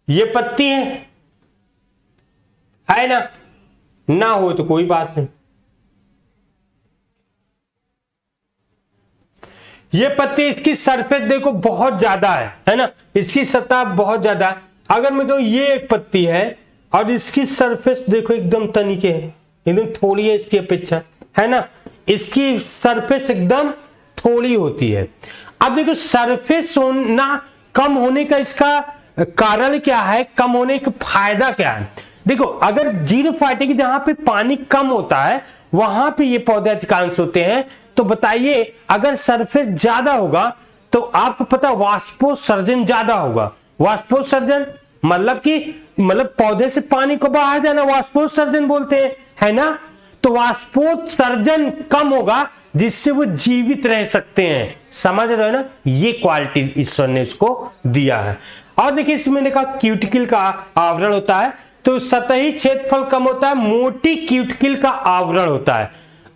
ये पत्ती है ना हो तो कोई बात नहीं। ये पत्ती, इसकी सरफेस देखो बहुत ज्यादा है ना, इसकी सतह बहुत ज्यादा है। अगर मैं कहूं ये एक पत्ती है और इसकी सरफेस देखो एकदम तनिके है, एकदम थोड़ी है इसकी अपेक्षा, है ना, इसकी सरफेस एकदम थोड़ी होती है। अब देखो सरफेस होना कम होने का इसका कारण क्या है, कम होने का फायदा क्या है। देखो अगर जीरोफाइटिक जहां पे पानी कम होता है वहां पे ये पौधे अधिकांश होते हैं, तो बताइए अगर सरफेस ज्यादा होगा तो आपको पता वाष्पोत्सर्जन ज्यादा होगा। वाष्पोत्सर्जन मतलब पौधे से पानी को बाहर जाना वाष्पोत्सर्जन बोलते हैं, है ना। तो वाष्पोत्सर्जन कम होगा जिससे वो जीवित रह सकते हैं, समझ रहे हो ना, ये क्वालिटी ईश्वर ने इसको दिया है। और देखिए इसमें देखा क्यूटिकल का आवरण होता है, तो सतही क्षेत्रफल कम होता है, मोटी क्यूटिकल का आवरण होता है।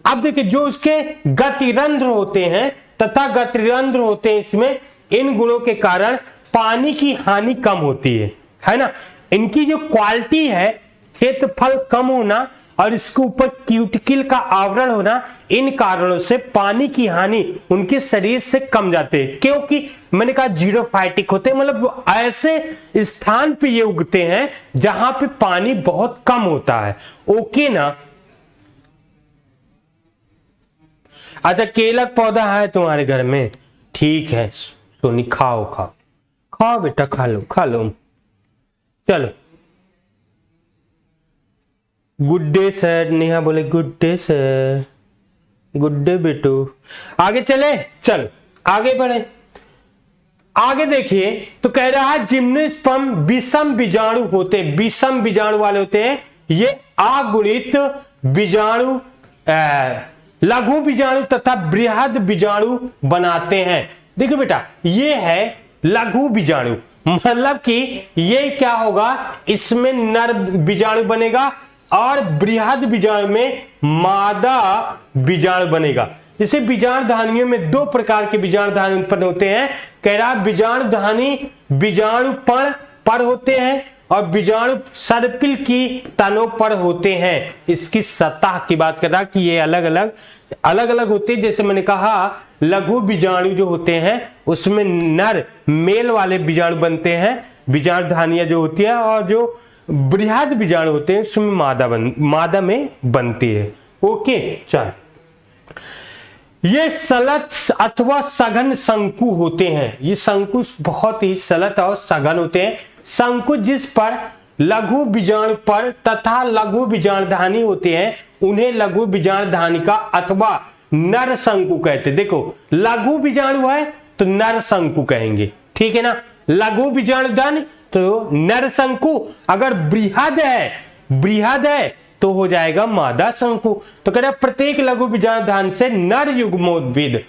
अब देखिए जो उसके गतिरंध्र होते हैं तथा गतिरंध्र होते हैं इसमें, इन गुणों के कारण पानी की हानि कम होती है ना। इनकी जो क्वालिटी है, क्षेत्रफल कम होना और इसके ऊपर क्यूटिकल का आवरण होना, इन कारणों से पानी की हानि उनके शरीर से कम जाते हैं, क्योंकि मैंने कहा जीरोफाइटिक होते हैं, मतलब ऐसे स्थान पे ये उगते हैं जहां पे पानी बहुत कम होता है। ओके ना। अच्छा केला का पौधा है तुम्हारे घर में, ठीक है सोनी, खाओ खाओ खाओ बेटा, खा लो खा लो, चलो। गुड डे सर, नेहा बोले good day sir, good day बेटू। आगे चले, चल आगे बढ़े। आगे देखिए तो कह रहा है जिम्नोस्पर्म विषम बीजाणु होते हैं, विषम बीजाणु वाले होते हैं। ये अगुणित बीजाणु, लघु बीजाणु तथा बृहद बीजाणु बनाते हैं। देखो बेटा ये है लघु बीजाणु, मतलब कि ये क्या होगा, इसमें नर बीजाणु बनेगा और बृहद बीजाणु में मादा बीजाणु बनेगा। जैसे बीजाणुधानियों में दो प्रकार के बीजाणुधानी उत्पन्न होते हैं। कह रहा बीजाणुधानी बीजाणुपर्ण पर होते हैं और बीजाणु सर्पिल की तनों पर होते हैं। इसकी सतह की बात कर रहा कि ये अलग अलग होते हैं। जैसे मैंने कहा लघु बीजाणु जो होते हैं उसमें नर मेल वाले बीजाणु बनते हैं, बीजाणुधानियां जो होती है, और जो बृहद बीजाणु होते हैं उसमें मादा में बनती है। ओके चल, ये सलत अथवा सघन शंकु होते हैं। ये शंकु बहुत ही सलत और सघन होते हैं। शंकु जिस पर लघु बीजाणु पर तथा लघु बीजाणुधानी होते हैं उन्हें लघु बीजाणुधानिका अथवा नर शंकु कहते हैं। देखो लघु बीजाणु है तो नर शंकु कहेंगे, ठीक है ना। लघु बीजाणुधानी तो नर शंकु, अगर बृहद है तो हो जाएगा मादा शंकु। तो कह रहा प्रत्येक लघु बीजाणु धान से नर युग्मोद्भिद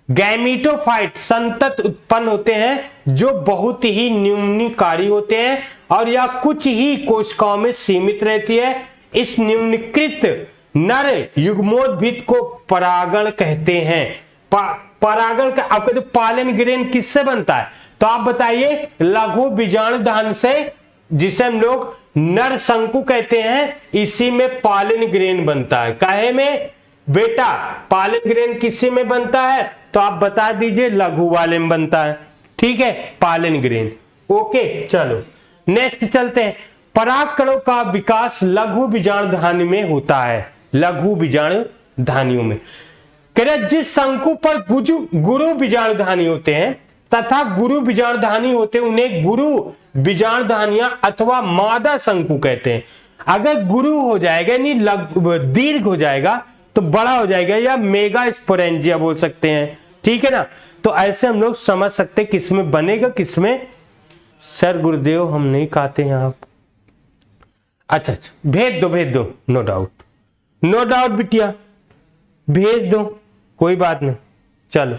गैमीटोफाइट संतत उत्पन्न होते हैं जो बहुत ही न्यूनकारी होते हैं और यह कुछ ही कोशिकाओं में सीमित रहती है। इस निम्नलिखित नर युग्मोद्भिद को परागण कहते हैं। परागण का आपका जो पालन ग्रेन किससे बनता है, तो आप बताइए लघु बीजाणु धान से, जिसे हम लोग नर शंकु कहते हैं, इसी में पालन ग्रेन बनता है। काहे में बेटा पालन ग्रेन किसी में बनता है, तो आप बता दीजिए लघु वाले में बनता है। ठीक है, पालन ग्रेन। ओके चलो नेक्स्ट चलते हैं। परागकणों का विकास लघु बीजाणु धानी में होता है। लघु बीजाणु धानियों में जिस शंकु पर गुरु बीजाणु धानी होते हैं तथा गुरु बीजाणु धानी होते हैं उन्हें गुरु बीजाणु धानियां अथवा मादा शंकु कहते हैं। अगर गुरु हो जाएगा यानी दीर्घ हो जाएगा तो बड़ा हो जाएगा, या मेगा स्पोरेंजिया बोल सकते हैं। ठीक है ना, तो ऐसे हम लोग समझ सकते किसमें बनेगा किसमें। सर गुरुदेव हम नहीं कहते हैं आप। अच्छा भेज दो, नो डाउट बिटिया भेज दो, कोई बात नहीं। चलो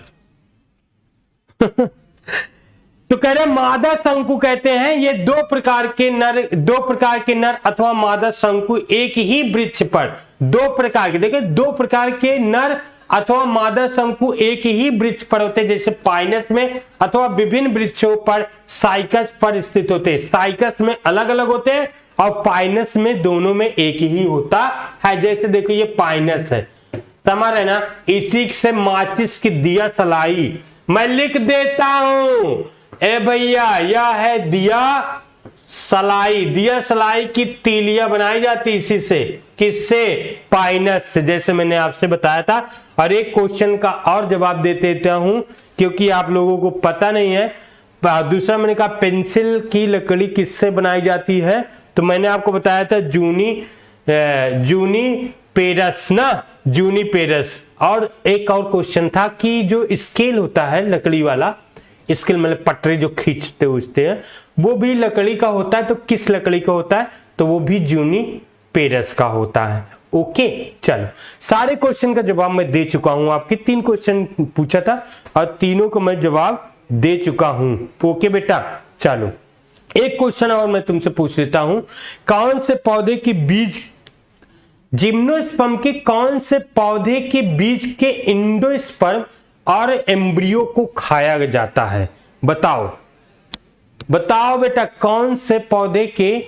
तो कह रहे मादा शंकु कहते हैं ये दो प्रकार के नर अथवा मादा शंकु एक ही वृक्ष पर दो प्रकार के, देखिए दो प्रकार के नर अथवा मादा शंकु एक ही वृक्ष पर होते हैं, जैसे पाइनस में अथवा विभिन्न वृक्षों पर साइकस पर स्थित होते हैं। साइकस में अलग अलग होते हैं और पाइनस में दोनों में एक ही होता है। जैसे देखो ये पाइनस है, समझ रहे ना, इसी से माचिस की दिया सलाई मैं लिख देता हूं। ए भैया यह है दिया सलाई। दिया सलाई की तीलियां बनाई जाती इसी से, किससे, पाइनस से, जैसे मैंने आपसे बताया था। और एक क्वेश्चन का और जवाब दे देता हूं क्योंकि आप लोगों को पता नहीं है। दूसरा मैंने कहा पेंसिल की लकड़ी किससे बनाई जाती है, तो मैंने आपको बताया था जूनिपेरस ना, जूनिपेरस। और एक और क्वेश्चन था कि जो स्केल होता है लकड़ी वाला, स्केल मतलब पटरी जो खींचते उठते हैं, वो भी लकड़ी का होता है। तो किस लकड़ी का होता है, तो वो भी जूनिपेरस का होता है। ओके चलो सारे क्वेश्चन का जवाब मैं दे चुका हूं। आपके 3 क्वेश्चन पूछा था और तीनों को मैं जवाब दे चुका हूं। ओके बेटा चलो एक क्वेश्चन और मैं तुमसे पूछ लेता हूं। कौन से पौधे के बीज जिम्नोस्पर्म के कौन से पौधे के बीज के इंडोस्पर्म और एम्ब्रियो को खाया जाता है, बताओ बेटा कौन से पौधे के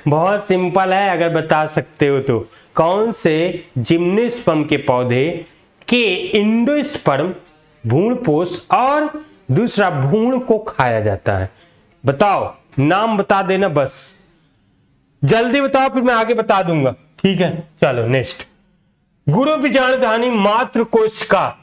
बहुत सिंपल है, अगर बता सकते हो तो। कौन से जिम्नोस्पर्म के पौधे के इंडोस्पर्म भ्रूणपोष और दूसरा भ्रूण को खाया जाता है, बताओ, नाम बता देना बस, जल्दी बताओ फिर मैं आगे बता दूंगा। ठीक है चलो नेक्स्ट। गुरु बीजाणु धानी मात्र कोशिका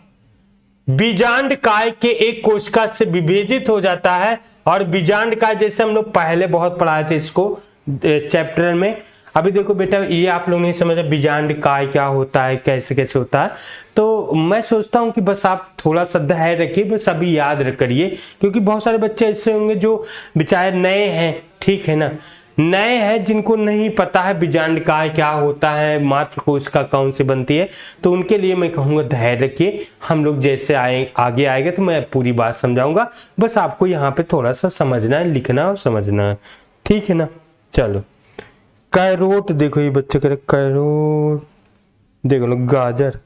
बीजांड काय के एक कोशिका से विभेदित हो जाता है। और बीजांड काय जैसे हम लोग पहले बहुत पढ़ाए थे इसको चैप्टर में। अभी देखो बेटा ये आप लोग नहीं समझा बीजांड काय क्या होता है, कैसे कैसे होता है। तो मैं सोचता हूं कि बस आप थोड़ा सा धैर्य रखिए, बस अभी याद करिए, क्योंकि बहुत सारे बच्चे ऐसे होंगे जो बेचारे नए हैं, ठीक है ना, नए हैं जिनको नहीं पता है बीजांड काय क्या होता है, मात्र कोशिका कौन सी बनती है। तो उनके लिए मैं कहूँगा धैर्य रखिए, हम लोग जैसे आगे आएंगे तो मैं पूरी बात समझाऊंगा। बस आपको यहाँ पे थोड़ा सा समझना है, लिखना और समझना है, ठीक है ना। चलो कैरोट देखो, ये बच्चे कह रहे कैरोट, देखो लो गाजर।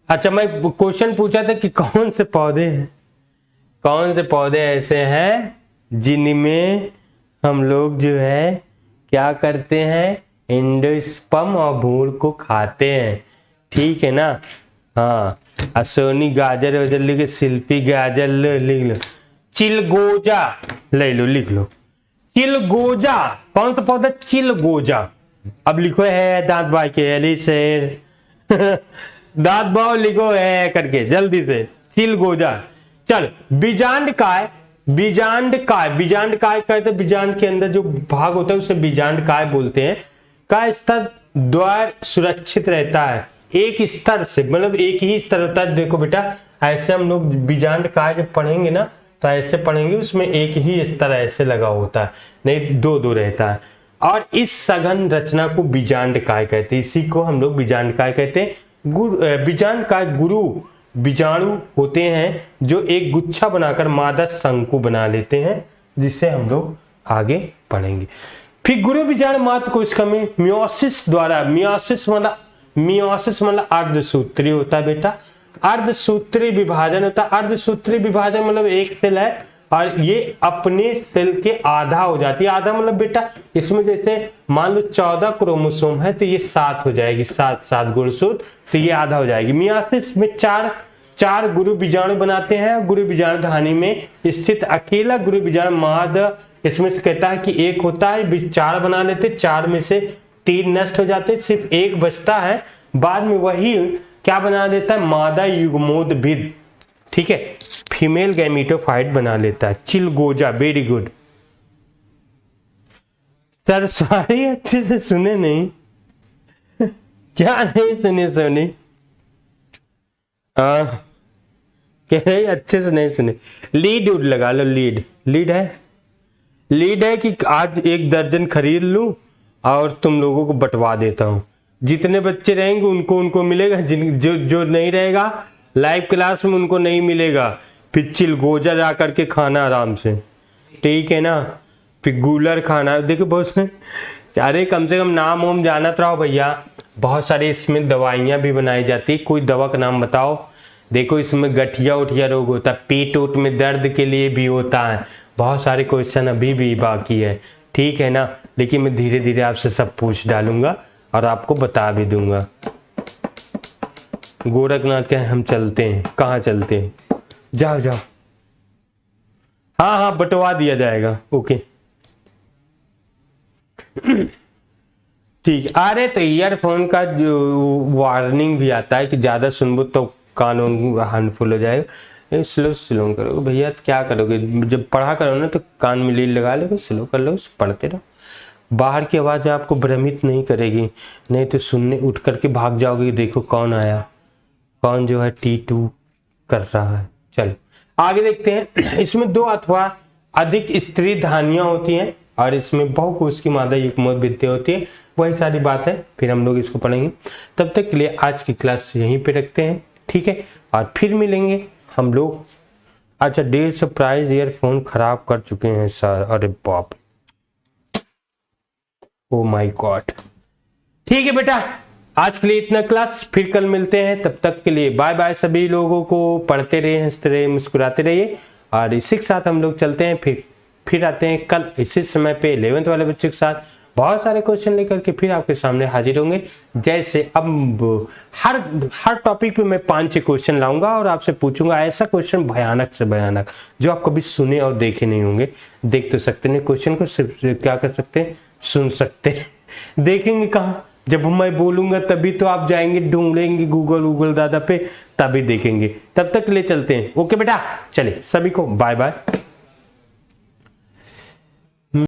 अच्छा मैं क्वेश्चन पूछा था कि कौन से पौधे ऐसे हैं जिनमें हम लोग जो है क्या करते हैं, एंडोस्पर्म और भ्रूण को खाते हैं, ठीक है ना। हाँ सोनी गाजर वजर लिखे, शिल्पी गाजर लिख लो, चिलगोजा ले लो, लिख लो चिलगोजा। कौन सा पौधा, चिलगोजा। अब लिखो है दांत बाई के अली शेर दांत बाव लिखो है करके जल्दी से, चिलगोजा। चल बीजांड काय कहते, बीजांड के अंदर जो भाग होता है उसे बीजांड काय बोलते हैं। का स्तर द्वार सुरक्षित रहता है एक स्तर से, मतलब एक ही स्तर होता है। देखो बेटा ऐसे हम लोग बीजांड काय जब पढ़ेंगे ना तो ऐसे पढ़ेंगे, उसमें एक ही स्तर ऐसे लगा होता है, नहीं दो रहता है। और इस सघन रचना को बीजांडकाय कहते हैं। इसी को हम लोग बीजांडकाय कहते हैं। बीजांडकाय गुरु बीजाणु होते हैं जो एक गुच्छा बनाकर मादा शंकु बना लेते हैं, जिसे हम लोग आगे पढ़ेंगे। फिर गुरु बीजाणु मात्र कोशिका में मियोसिस द्वारा, मियोसिस मतलब अर्धसूत्री होता है बेटा, अर्धसूत्री विभाजन होता है। अर्धसूत्री विभाजन मतलब एक सेल है और ये अपने सेल के आधा हो जाती है। आधा मतलब बेटा इसमें जैसे मान लो 14 क्रोमोसोम है तो ये 7 हो जाएगी, 7 गुणसूत्र, तो ये आधा हो जाएगी। मियोसिस में चार गुरु बीजाणु बनाते हैं। गुरु बीजाणु धानी में स्थित अकेला गुरु बीजाणु मादा इसमें से कहता है कि एक होता है, 4 बना लेते, 4 में से 3 नष्ट हो जाते, सिर्फ एक बचता है। बाद में वही क्या बना देता है, मादा युग्मोद्भिद, ठीक है, फीमेल गैमीटोफाइट बना लेता है। चिलगोजा, वेरी गुड सर, सॉरी अच्छे से सुने नहीं क्या नहीं सुने सोनी, कह रही अच्छे से नहीं सुने। लीड उड लगा लो, लीड है कि आज 1 दर्जन खरीद लूं और तुम लोगों को बंटवा देता हूं। जितने बच्चे रहेंगे उनको मिलेगा, जो नहीं रहेगा लाइव क्लास में उनको नहीं मिलेगा। फिर चिलगोजा जा करके खाना आराम से, ठीक है ना। फिर गूलर खाना, देखो बहुत, अरे कम से कम नाम वाम जानत रहो भैया। बहुत सारे इसमें दवाइयाँ भी बनाई जाती, कोई दवा का नाम बताओ। देखो इसमें गठिया उठिया रोग होता है, पेट ओट में दर्द के लिए भी होता है। बहुत सारे क्वेश्चन अभी भी बाकी है, ठीक है ना, लेकिन मैं धीरे धीरे आपसे सब पूछ डालूंगा और आपको बता भी दूंगा। गोरखनाथ के हम चलते हैं, कहाँ चलते हैं, जाओ। हाँ बंटवा दिया जाएगा, ओके ठीक। अरे तो ईयरफोन का जो वार्निंग भी आता है कि ज्यादा सुनबो तो कान हार्मफुल हो जाएगा। स्लो करो भैया, क्या करोगे, जब पढ़ा करो ना तो कान में लीड लगा लो, स्लो कर लो, पढ़ते रहो। बाहर की आवाज आपको भ्रमित नहीं करेगी, नहीं तो सुनने उठ करके भाग जाओगे, देखो कौन आया, कौन जो है T2 कर रहा है। चलो आगे देखते हैं। इसमें 2 अथवा अधिक स्त्री धानियां होती हैं और इसमें बहुकोश की मादा युग्मोद्भिद होती है। वही सारी बात है, फिर हम लोग इसको पढ़ेंगे। तब तक के लिए आज की क्लास यहीं पे रखते हैं, ठीक है, और फिर मिलेंगे हम लोग। अच्छा, 150 प्राइस ईयरफोन खराब कर चुके हैं सर, अरे बाप, ओ माय गॉड। ठीक है बेटा, आज के लिए इतना क्लास, फिर कल मिलते हैं। तब तक के लिए बाय बाय सभी लोगों को। पढ़ते रहिए, हंसते रहिए, मुस्कुराते रहिए और इसी के साथ हम लोग चलते हैं। फिर आते हैं कल इसी समय पे 11th वाले बच्चों के साथ बहुत सारे क्वेश्चन लेकर के फिर आपके सामने हाजिर होंगे। जैसे अब हर टॉपिक पे मैं 5-6 क्वेश्चन लाऊंगा और आपसे पूछूंगा ऐसा क्वेश्चन भयानक से भयानक जो आप कभी सुने और देखे नहीं होंगे। देख तो सकते नहीं क्वेश्चन को, सिर्फ क्या कर सकते हैं, सुन सकते हैं। देखेंगे कहाँ, जब मैं बोलूंगा तभी तो आप जाएंगे ढूंढेंगे गूगल दादा पे, तभी देखेंगे। तब तक ले चलते हैं, ओके बेटा, चलिए सभी को बाय बाय।